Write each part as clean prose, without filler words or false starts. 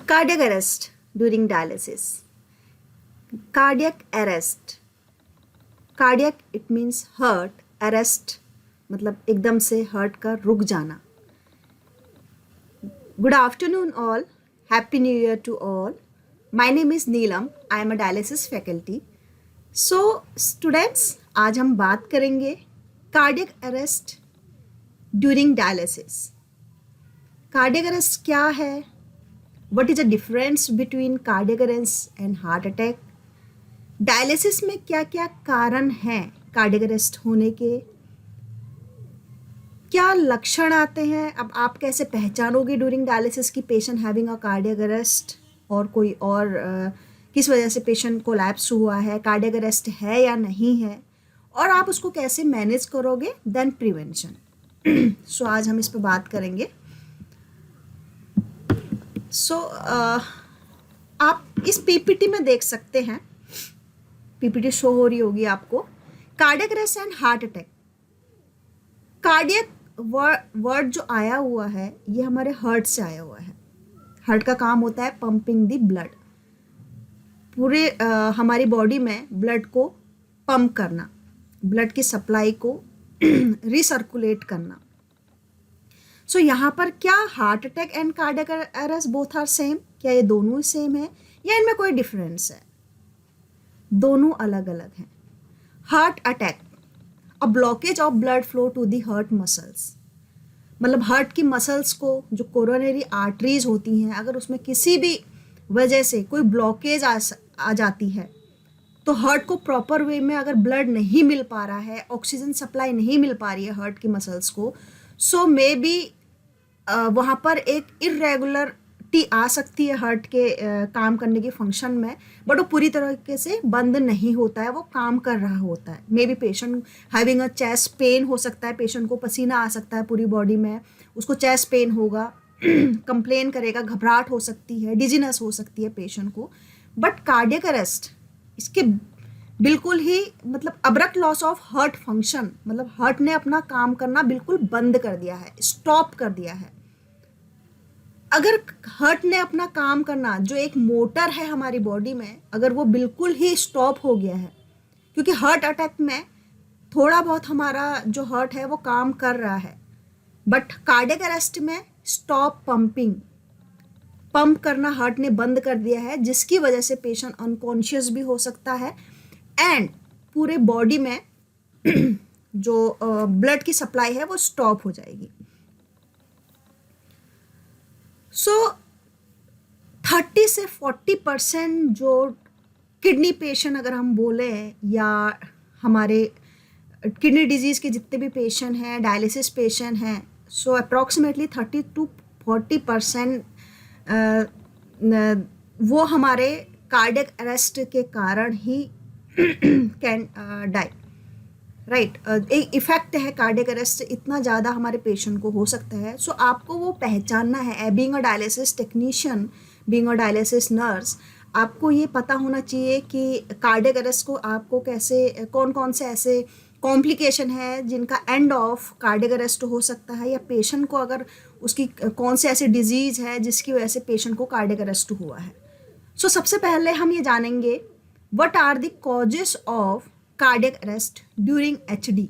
Cardiac arrest during dialysis. Cardiac arrest. Cardiac it means heart, arrest मतलब एकदम से heart का रुक जाना. Good afternoon all. Happy New Year to all. My name is Neelam. I am a dialysis faculty. So students, आज हम बात करेंगे cardiac arrest during dialysis. Cardiac arrest क्या है? What is the difference between cardiac arrest and heart attack? Dialysis में क्या क्या कारण हैं कार्डियक अरेस्ट होने के, क्या लक्षण आते हैं, अब आप कैसे पहचानोगे ड्यूरिंग डायलिसिस की patient having a cardiac arrest और कोई और किस वजह से पेशेंट कोलैप्स हुआ है, कार्डियक अरेस्ट है या नहीं है, और आप उसको कैसे मैनेज करोगे, देन प्रिवेंशन. सो आज हम इस पर बात करेंगे. सो आप इस पीपीटी में देख सकते हैं, पीपीटी शो हो रही होगी आपको. Cardiac arrest and heart attack. Cardiac word जो आया हुआ है ये हमारे हार्ट से आया हुआ है. हार्ट का काम होता है पंपिंग द ब्लड, पूरे हमारी बॉडी में ब्लड को पंप करना, ब्लड की सप्लाई को रिसर्कुलेट करना. सो यहाँ पर क्या heart attack and cardiac arrest both are same? क्या ये दोनों ही सेम है या इनमें कोई डिफरेंस है? दोनों अलग अलग हैं. Heart attack, a blockage of blood flow to the heart muscles, मतलब हार्ट की मसल्स को जो कोरोनरी आर्टरीज होती हैं, अगर उसमें किसी भी वजह से कोई ब्लॉकेज आ जाती है तो हार्ट को प्रॉपर वे में अगर ब्लड नहीं मिल पा रहा है, ऑक्सीजन सप्लाई नहीं मिल पा रही है हार्ट की मसल्स को, सो मे बी वहाँ पर एक इरेगुलरिटी आ सकती है हार्ट के काम करने के फंक्शन में, बट वो पूरी तरीके से बंद नहीं होता है, वो काम कर रहा होता है. May be patient having a chest pain हो सकता है, पेशेंट को पसीना आ सकता है पूरी बॉडी में, उसको चेस्ट पेन होगा, कंप्लेन करेगा, घबराहट हो सकती है, डिजीनेस हो सकती है पेशेंट को. बट कार्डियक अरेस्ट इसके बिल्कुल ही मतलब abrupt loss of heart function, मतलब हार्ट ने अपना काम करना बिल्कुल बंद कर दिया है, स्टॉप कर दिया है. अगर हार्ट ने अपना काम करना, जो एक मोटर है हमारी बॉडी में, अगर वो बिल्कुल ही स्टॉप हो गया है, क्योंकि हार्ट अटैक में थोड़ा बहुत हमारा जो हार्ट है वो काम कर रहा है, बट कार्डियक अरेस्ट में स्टॉप पंपिंग, पंप करना हार्ट ने बंद कर दिया है, जिसकी वजह से पेशेंट अनकॉन्शियस भी हो सकता है एंड पूरे बॉडी में जो ब्लड की सप्लाई है वो स्टॉप हो जाएगी. सो 30 से 40% जो किडनी पेशेंट अगर हम बोले, या हमारे किडनी डिजीज़ के जितने भी पेशेंट हैं, डायलिसिस पेशेंट हैं, सो अप्रॉक्सीमेटली 30 to 40% वो हमारे कार्डियक अरेस्ट के कारण ही कैन डाई. राइट, एक इफेक्ट है कार्डियक अरेस्ट, इतना ज़्यादा हमारे पेशेंट को हो सकता है. सो आपको वो पहचानना है. Being a dialysis technician, being a dialysis nurse, आपको ये पता होना चाहिए कि कार्डियक अरेस्ट को आपको कैसे, कौन कौन से ऐसे कॉम्प्लिकेशन है जिनका एंड ऑफ कार्डियक अरेस्ट हो सकता है, या पेशेंट को अगर उसकी कौन से ऐसी डिजीज़ है जिसकी वजह से पेशेंट को कार्डियक अरेस्ट हुआ है. सो सबसे पहले हम ये जानेंगे what are the causes of cardiac arrest during HD.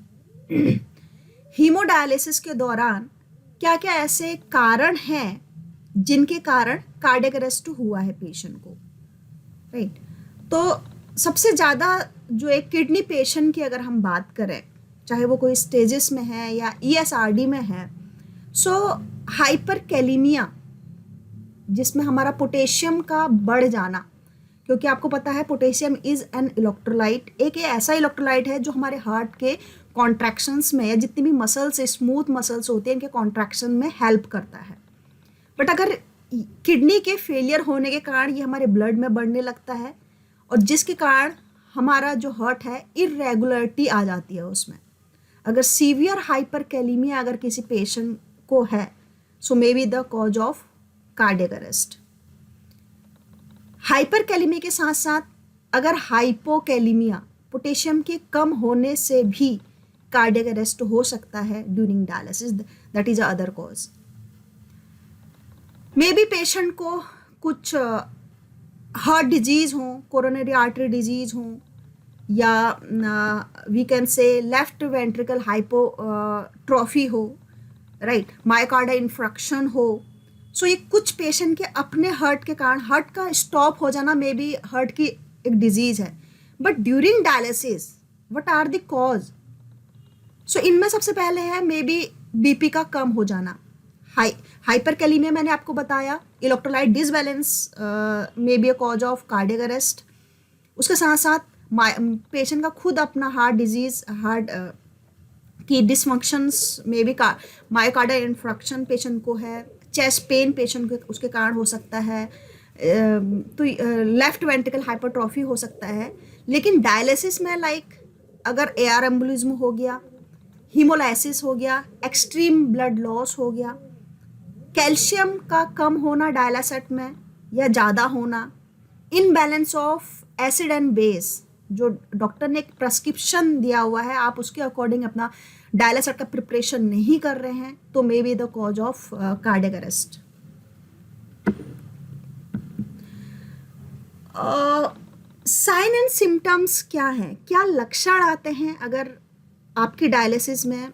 Haemodialysis के दौरान क्या क्या ऐसे कारण हैं जिनके कारण कार्डियक अरेस्ट हुआ है पेशेंट को. राइट, तो सबसे ज़्यादा जो एक किडनी पेशेंट की अगर हम बात करें, चाहे वो कोई स्टेजेस में है या ईएसआरडी में है, सो हाइपरकैलेमिया, जिसमें हमारा पोटेशियम का बढ़ जाना, क्योंकि आपको पता है पोटेशियम इज़ एन इलेक्ट्रोलाइट, एक ऐसा इलेक्ट्रोलाइट है जो हमारे हार्ट के कॉन्ट्रैक्शंस में, या जितनी भी मसल्स, स्मूथ मसल्स होते हैं, इनके कॉन्ट्रैक्शन में हेल्प करता है. बट अगर किडनी के फेलियर होने के कारण ये हमारे ब्लड में बढ़ने लगता है, और जिसके कारण हमारा जो हार्ट है इरेगुलरिटी आ जाती है उसमें. अगर सीवियर हाइपरकैलेमिया अगर किसी पेशेंट को है, so may be the cause of cardiac arrest. Hyperkalaemia के साथ साथ अगर हाइपोकैलेमिया, पोटेशियम के कम होने से भी कार्डियक अरेस्ट हो सकता है during dialysis, that is a other cause. Maybe patient को कुछ हार्ट डिजीज़ हों, कोरोनरी आर्टरी डिजीज़ हों, या we can say left ventricle hypotrophy हो, राइट, मायोकार्डियल इन्फ्रक्शन हो। सो ये कुछ पेशेंट के अपने हार्ट के कारण, हार्ट का स्टॉप हो जाना मे बी हार्ट की एक डिजीज़ है, but during dialysis what are the cause? So इनमें सबसे पहले है मे बी बीपी का कम हो जाना, हाइपरकैलेमिया मैंने आपको बताया, electrolyte disbalance may be a cause of cardiac arrest. उसके साथ साथ पेशेंट का खुद अपना हार्ट डिजीज, हार्ट की डिसफंक्शंस मे बी का मायोकार्डियल इन्फ्रक्शन पेशेंट को है, चेस्ट पेन पेशेंट को उसके कारण हो सकता है, तो लेफ्ट वेंट्रिकल हाइपरट्रॉफी हो सकता है। लेकिन डायलिसिस में अगर एआर एम्बोलिज्म हो गया, हीमोलाइसिस हो गया, एक्सट्रीम ब्लड लॉस हो गया, कैल्शियम का कम होना डायलिसिस में या ज़्यादा होना, imbalance of acid and base, जो डॉक्टर ने एक प्रेस्क्रिप्शन दिया हुआ है आप उसके अकॉर्डिंग अपना डायलिसिस का प्रिपरेशन नहीं कर रहे हैं, तो may be the cause of cardiac arrest. Sign and symptoms क्या हैं, क्या लक्षण आते हैं अगर आपकी डायलिसिस में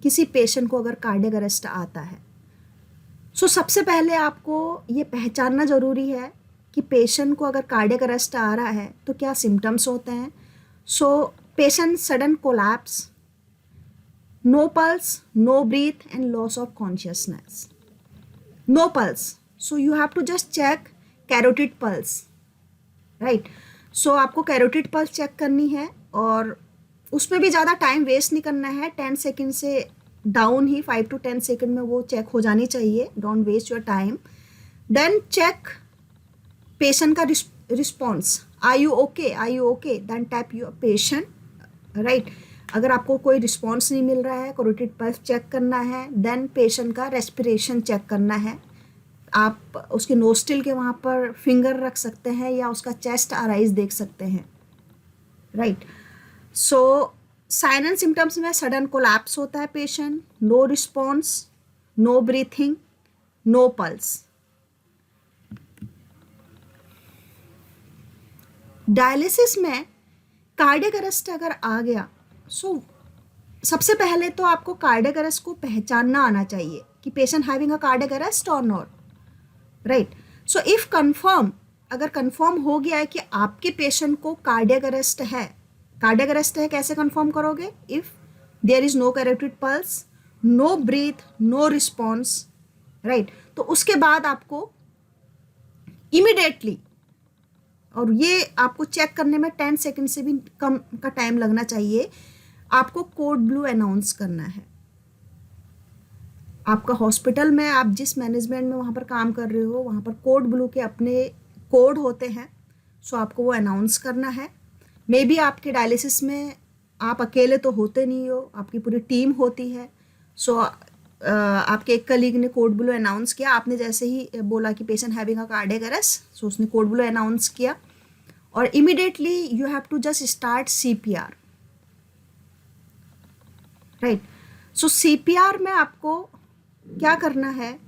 किसी पेशेंट को अगर कार्डियक अरेस्ट आता है? सो सबसे पहले आपको ये पहचानना ज़रूरी है कि पेशेंट को अगर कार्डियक अरेस्ट आ रहा है तो क्या सिम्टम्स होते हैं। So patient sudden collapse, no pulse, no breath and loss of consciousness. No pulse, so you have to just check carotid pulse, right. So आपको कैरोटिड पल्स चेक करनी है और उसमें भी ज़्यादा टाइम वेस्ट नहीं करना है, 10 सेकेंड से डाउन ही 5 to 10 सेकेंड में वो चेक हो जानी चाहिए, don't waste your time. Then check patient का response, are you okay, then tap your patient, right. अगर आपको कोई रिस्पॉन्स नहीं मिल रहा है, कैरोटिड पल्स चेक करना है, देन पेशेंट का रेस्पिरेशन चेक करना है। आप उसके नोस्ट्रिल के वहाँ पर फिंगर रख सकते हैं या उसका चेस्ट और आइज देख सकते हैं, right. So sign and symptoms में सडन कोलैप्स होता है patient, no response, no breathing, no pulse. Dialysis में कार्डियक अरेस्ट अगर आ गया, सो सबसे पहले तो आपको कार्डियक अरेस्ट को पहचानना आना चाहिए कि patient having a cardiac arrest और not, right. So if confirm, अगर कंफर्म हो गया है कि आपके पेशेंट को कार्डियक अरेस्ट है, कार्डियक अरेस्ट है कैसे कंफर्म करोगे? If there is no carotid pulse, no breath, no response, right. तो उसके बाद आपको इमिडिएटली, और ये आपको चेक करने में 10 सेकेंड से भी कम का टाइम लगना चाहिए, आपको कोड ब्लू अनाउंस करना है। आपका हॉस्पिटल में, आप जिस मैनेजमेंट में वहाँ पर काम कर रहे हो, वहाँ पर कोड ब्लू के अपने कोड होते हैं, सो आपको वो अनाउंस करना है। मे बी आपके डायलिसिस में आप अकेले तो होते नहीं हो, आपकी पूरी टीम होती है। सो आपके एक कलीग ने कोड ब्लू अनाउंस किया, आपने जैसे ही बोला कि patient having a cardiac arrest, so उसने कोड ब्लू अनाउंस किया और immediately you have to just start CPR, right. So CPR में आपको क्या करना है,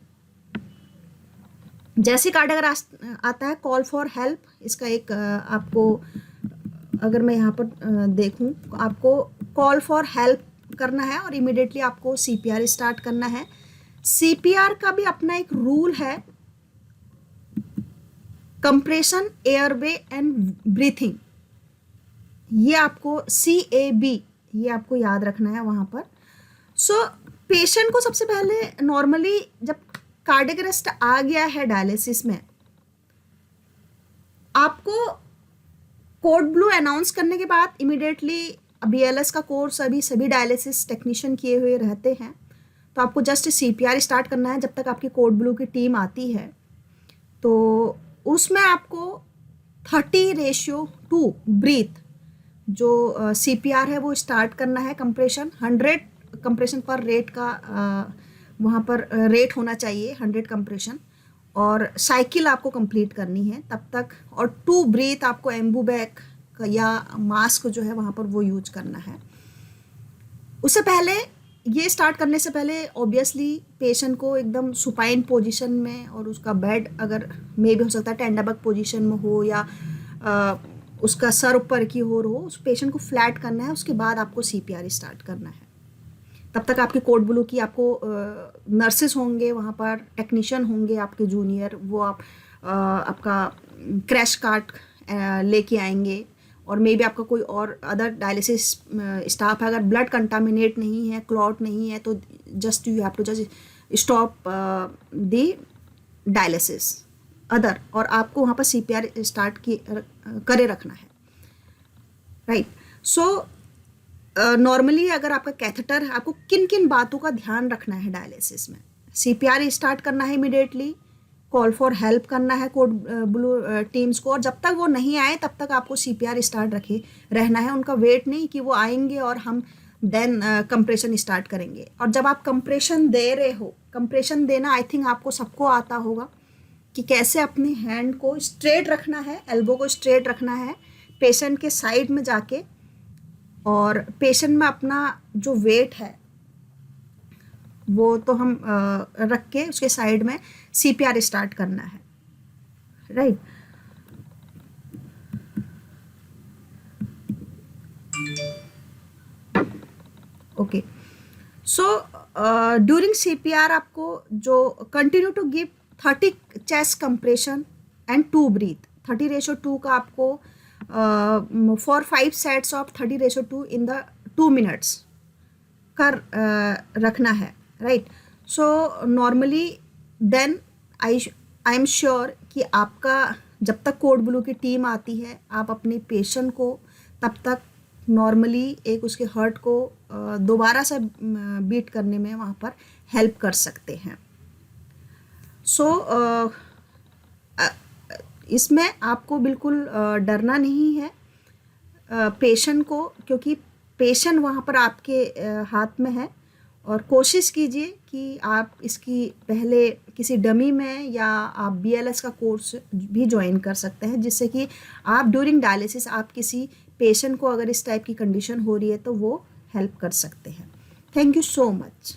जैसे कार्डियक अरेस्ट आता है, कॉल फॉर हेल्प, इसका एक आपको, अगर मैं यहाँ पर देखूँ, आपको कॉल फॉर हेल्प करना है और इमीडिएटली आपको सीपीआर स्टार्ट करना है। सीपीआर का भी अपना एक रूल है, कंप्रेशन, एयरवे एंड ब्रीथिंग, ये आपको CAB, ये आपको याद रखना है वहाँ पर। सो पेशेंट को सबसे पहले नॉर्मली जब कार्डियक अरेस्ट आ गया है डायलिसिस में, आपको कोड ब्लू अनाउंस करने के बाद इमीडिएटली BLS का कोर्स अभी सभी डायलिसिस टेक्नीशियन किए हुए रहते हैं, तो आपको जस्ट CPR स्टार्ट करना है जब तक आपकी कोड ब्लू की टीम आती है। तो उसमें आपको 30:2 ब्रीथ जो CPR है वो स्टार्ट करना है। कंप्रेशन 100 कंप्रेशन पर रेट का वहाँ पर रेट होना चाहिए, 100 कंप्रेशन, और साइकिल आपको कंप्लीट करनी है तब तक, और 2 ब्रीथ आपको एम्बूबैक या मास्क जो है वहाँ पर वो यूज करना है। उससे पहले ये स्टार्ट करने से पहले ऑब्वियसली पेशेंट को एकदम सुपाइन पोजीशन में, और उसका बेड अगर मे भी हो सकता है टेंडाबक पोजीशन में हो या उसका सर ऊपर की ओर हो, उस पेशेंट को फ्लैट करना है। उसके बाद आपको सीपीआर स्टार्ट करना है। तब तक आपके कोड ब्लू की आपको नर्सेस होंगे वहाँ पर, टेक्नीशियन होंगे आपके जूनियर, वो आपका क्रैश कार्ट लेके आएंगे, और मे बी आपका कोई और अदर डायलिसिस स्टाफ है। अगर ब्लड कंटामिनेट नहीं है, क्लॉट नहीं है, तो just you have to just stop the dialysis other, और आपको वहाँ पर सीपीआर स्टार्ट करे रखना है, राइट। सो नॉर्मली अगर आपका कैथेटर है, आपको किन किन बातों का ध्यान रखना है डायलिसिस में? सीपीआर स्टार्ट करना है इमिडिएटली, कॉल फॉर हेल्प करना है कोड ब्लू टीम्स को, और जब तक वो नहीं आए तब तक आपको सीपीआर स्टार्ट रखे रहना है। उनका वेट नहीं कि वो आएंगे और हम देन कंप्रेशन स्टार्ट करेंगे। और जब आप कंप्रेशन दे रहे हो, कंप्रेशन देना आई थिंक आपको सबको आता होगा कि कैसे अपने हैंड को स्ट्रेट रखना है, एल्बो को स्ट्रेट रखना है पेशेंट के साइड में जाके, और पेशेंट में अपना जो वेट है वो तो हम रख के उसके साइड में सीपीआर स्टार्ट करना है, right. Okay, so during CPR आपको जो continue to give 30 chest compression and 2 breath, 30:2 का आपको for 5 sets of 30:2 in the 2 minutes कर रखना है, right. So normally then I am sure कि आपका जब तक कोड ब्लू की टीम आती है, आप अपने पेशेंट को तब तक नॉर्मली एक उसके हार्ट को दोबारा से बीट करने में वहाँ पर हेल्प कर सकते हैं। सो इसमें आपको बिल्कुल डरना नहीं है पेशेंट को, क्योंकि पेशेंट वहाँ पर आपके हाथ में है। और कोशिश कीजिए कि आप इसकी पहले किसी डमी में या आप बीएलएस का कोर्स भी ज्वाइन कर सकते हैं, जिससे कि आप ड्यूरिंग डायलिसिस आप किसी पेशेंट को अगर इस टाइप की कंडीशन हो रही है तो वो हेल्प कर सकते हैं। Thank you so much.